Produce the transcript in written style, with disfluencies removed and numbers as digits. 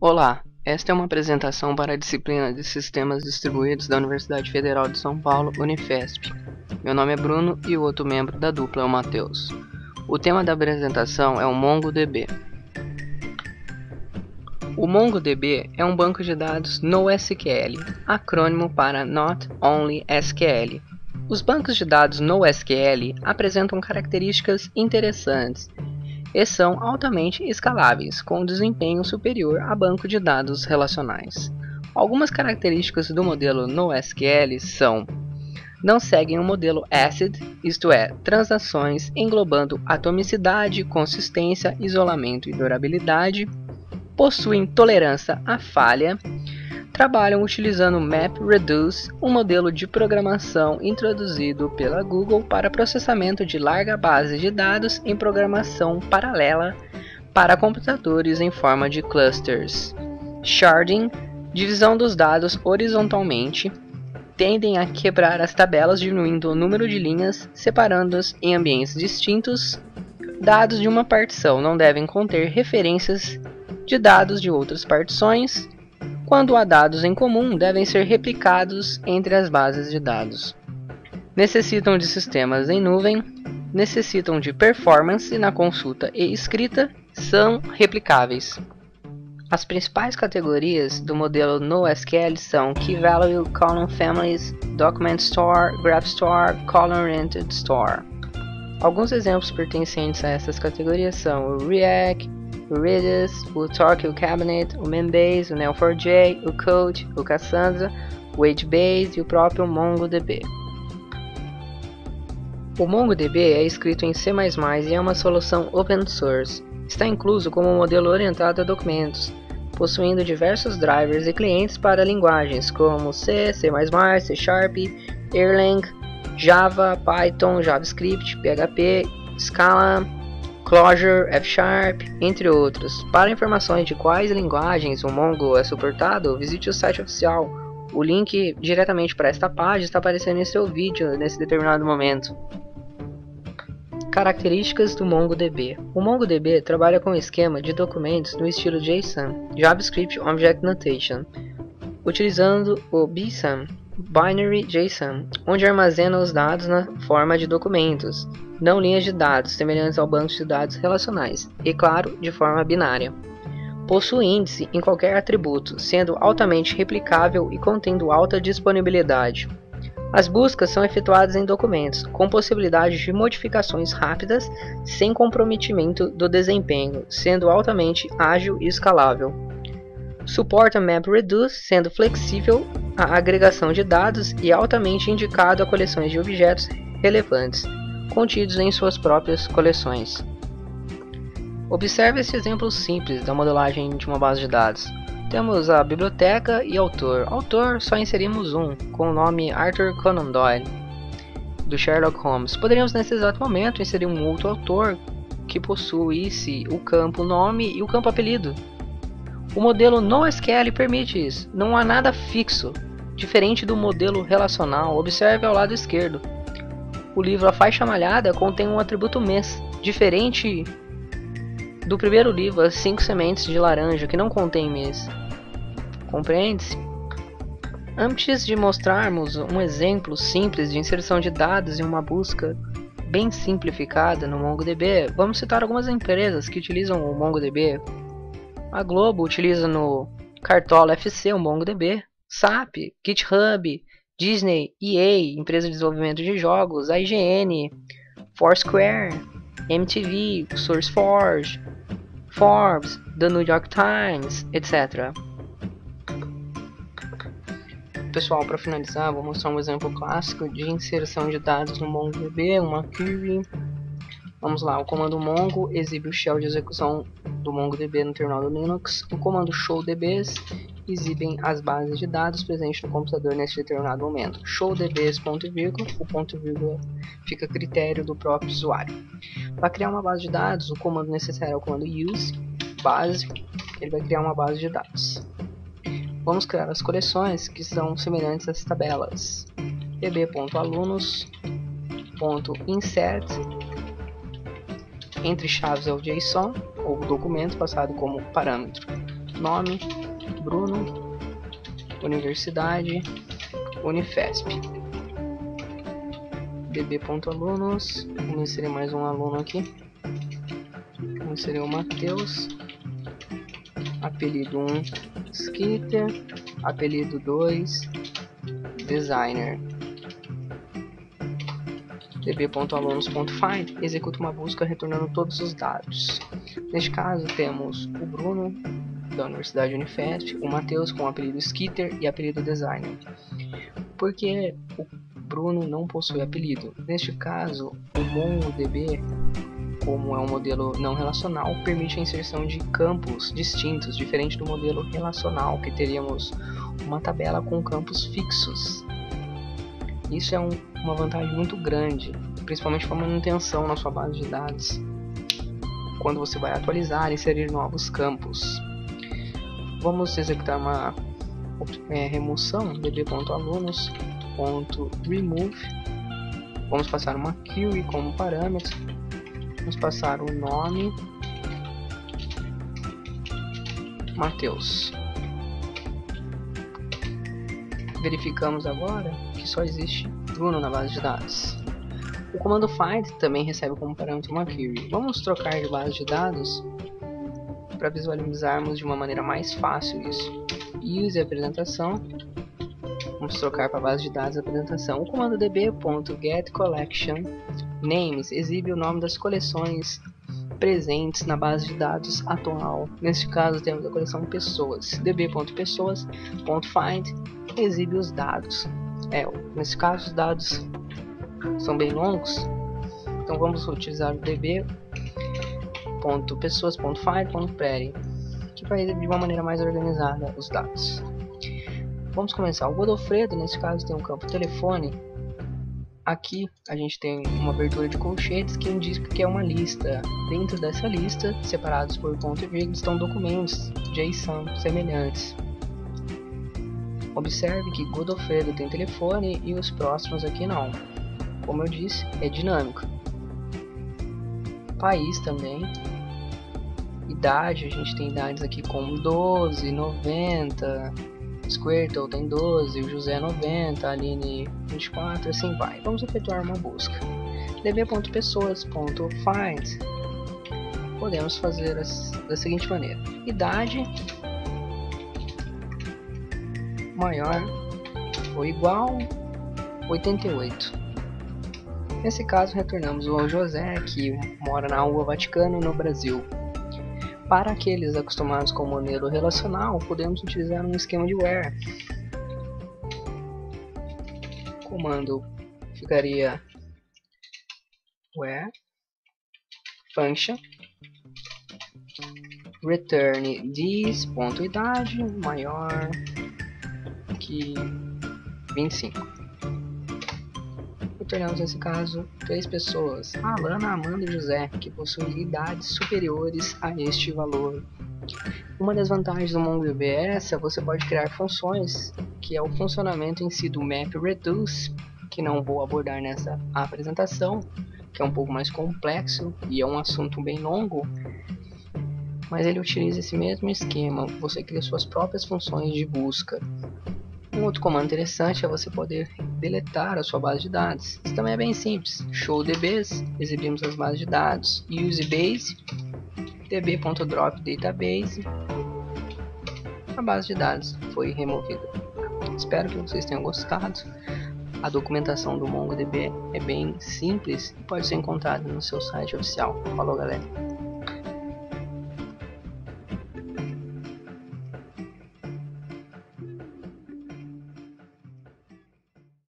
Olá, esta é uma apresentação para a disciplina de Sistemas Distribuídos da Universidade Federal de São Paulo, Unifesp. Meu nome é Bruno e o outro membro da dupla é o Matheus. O tema da apresentação é o MongoDB. O MongoDB é um banco de dados NoSQL, acrônimo para Not Only SQL. Os bancos de dados NoSQL apresentam características interessantes e são altamente escaláveis, com desempenho superior a banco de dados relacionais. Algumas características do modelo NoSQL são: não seguem o modelo ACID, isto é, transações englobando atomicidade, consistência, isolamento e durabilidade, possuem tolerância à falha, trabalham utilizando MapReduce, um modelo de programação introduzido pela Google para processamento de larga base de dados em programação paralela para computadores em forma de clusters. Sharding, divisão dos dados horizontalmente, tendem a quebrar as tabelas diminuindo o número de linhas, separando-as em ambientes distintos. Dados de uma partição não devem conter referências de dados de outras partições. Quando há dados em comum, devem ser replicados entre as bases de dados. Necessitam de sistemas em nuvem, necessitam de performance na consulta e escrita, são replicáveis. As principais categorias do modelo NoSQL são Key Value, Column Families, Document Store, Graph Store, Column Oriented Store. Alguns exemplos pertencentes a essas categorias são o React, o Redis, o Torque, o Cabinet, o Membase, o Neo4j, o Code, o Cassandra, o HBase e o próprio MongoDB. O MongoDB é escrito em C++ e é uma solução open source. Está incluso como um modelo orientado a documentos, possuindo diversos drivers e clientes para linguagens como C, C++, C Sharp, Erlang, Java, Python, JavaScript, PHP, Scala, Clojure, F#, entre outros. Para informações de quais linguagens o Mongo é suportado, visite o site oficial. O link diretamente para esta página está aparecendo em seu vídeo nesse determinado momento. Características do MongoDB. O MongoDB trabalha com um esquema de documentos no estilo JSON, JavaScript Object Notation, utilizando o BSON, Binary JSON, onde armazena os dados na forma de documentos, não linhas de dados, semelhantes ao banco de dados relacionais, e claro, de forma binária. Possui índice em qualquer atributo, sendo altamente replicável e contendo alta disponibilidade. As buscas são efetuadas em documentos, com possibilidade de modificações rápidas, sem comprometimento do desempenho, sendo altamente ágil e escalável. Suporta MapReduce, sendo flexível à agregação de dados e altamente indicado a coleções de objetos relevantes, contidos em suas próprias coleções. Observe esse exemplo simples da modelagem de uma base de dados. Temos a biblioteca e autor. Autor só inserimos um, com o nome Arthur Conan Doyle, do Sherlock Holmes. Poderíamos nesse exato momento inserir um outro autor que possuísse o campo nome e o campo apelido. O modelo NoSQL permite isso, não há nada fixo, diferente do modelo relacional. Observe ao lado esquerdo. O livro A Faixa Malhada contém um atributo mês, diferente do primeiro livro, As 5 Sementes de Laranja, que não contém mês. Compreende-se? Antes de mostrarmos um exemplo simples de inserção de dados em uma busca bem simplificada no MongoDB, vamos citar algumas empresas que utilizam o MongoDB. A Globo utiliza no Cartola FC o MongoDB, SAP, GitHub, Disney, EA, empresa de desenvolvimento de jogos, a IGN, Foursquare, MTV, SourceForge, Forbes, The New York Times, etc. Pessoal, para finalizar, vou mostrar um exemplo clássico de inserção de dados no MongoDB, uma query. Vamos lá, o comando mongo exibe o shell de execução do MongoDB no terminal do Linux. O comando showdbs exibem as bases de dados presentes no computador neste determinado momento. Showdbs ponto e vírgula, o ponto e vírgula fica a critério do próprio usuário. Para criar uma base de dados, o comando necessário é o comando use base, ele vai criar uma base de dados. Vamos criar as coleções que são semelhantes às tabelas. db.alunos.insert, entre chaves é o JSON, ou documento passado como parâmetro. Nome, Bruno. Universidade, Unifesp. db.alunos, vamos inserir mais um aluno aqui. Vamos inserir o Matheus. Apelido 1, Skitter. Apelido 2, Designer. db.alunos.find executa uma busca retornando todos os dados. Neste caso temos o Bruno da Universidade Unifesp, o Matheus com o apelido Skitter e apelido Designer. Porque o Bruno não possui apelido. Neste caso, o MongoDB, como é um modelo não relacional, permite a inserção de campos distintos, diferente do modelo relacional, que teríamos uma tabela com campos fixos. Isso é uma vantagem muito grande, principalmente para a manutenção na sua base de dados, quando você vai atualizar e inserir novos campos. Vamos executar uma remoção, db.alunos.remove. Vamos passar uma query como parâmetro. Vamos passar o nome Matheus. Verificamos agora que só existe Bruno na base de dados. O comando find também recebe como parâmetro uma query. Vamos trocar de base de dados para visualizarmos de uma maneira mais fácil isso. Use apresentação. Vamos trocar para a base de dados apresentação. O comando db.getCollectionNames exibe o nome das coleções presentes na base de dados atual. Neste caso temos a coleção pessoas. db.pessoas.find exibe os dados. Nesse caso os dados são bem longos, então vamos utilizar o db.pessoas.find.query, que vai de uma maneira mais organizada os dados. Vamos começar. O Godofredo, nesse caso, tem um campo telefone. Aqui a gente tem uma abertura de colchetes que indica que é uma lista. Dentro dessa lista, separados por ponto e vírgula, estão documentos JSON semelhantes. Observe que Godofredo tem telefone e os próximos aqui não. Como eu disse, é dinâmico. País também. Idade, a gente tem idades aqui como 12, 90, Squirtle tem 12, o José 90, a Aline 24, assim vai. Vamos efetuar uma busca. db.pessoas.find podemos fazer da seguinte maneira: idade maior ou igual 88. Nesse caso, retornamos o José, que mora na Rua Vaticano, no Brasil. Para aqueles acostumados com o modelo relacional, podemos utilizar um esquema de where. O comando ficaria where function return this.idade maior que 25. Retornamos nesse caso 3 pessoas, Alana, Amanda e José, que possuem idades superiores a este valor. Uma das vantagens do MongoDB é essa: você pode criar funções, que é o funcionamento em si do MapReduce, que não vou abordar nessa apresentação, que é um pouco mais complexo e é um assunto bem longo, mas ele utiliza esse mesmo esquema. Você cria suas próprias funções de busca. Um outro comando interessante é você poder deletar a sua base de dados. Isso também é bem simples. ShowDBs, exibimos as bases de dados. UseBase, db.dropDatabase, a base de dados foi removida. Espero que vocês tenham gostado. A documentação do MongoDB é bem simples e pode ser encontrada no seu site oficial. Falou, galera!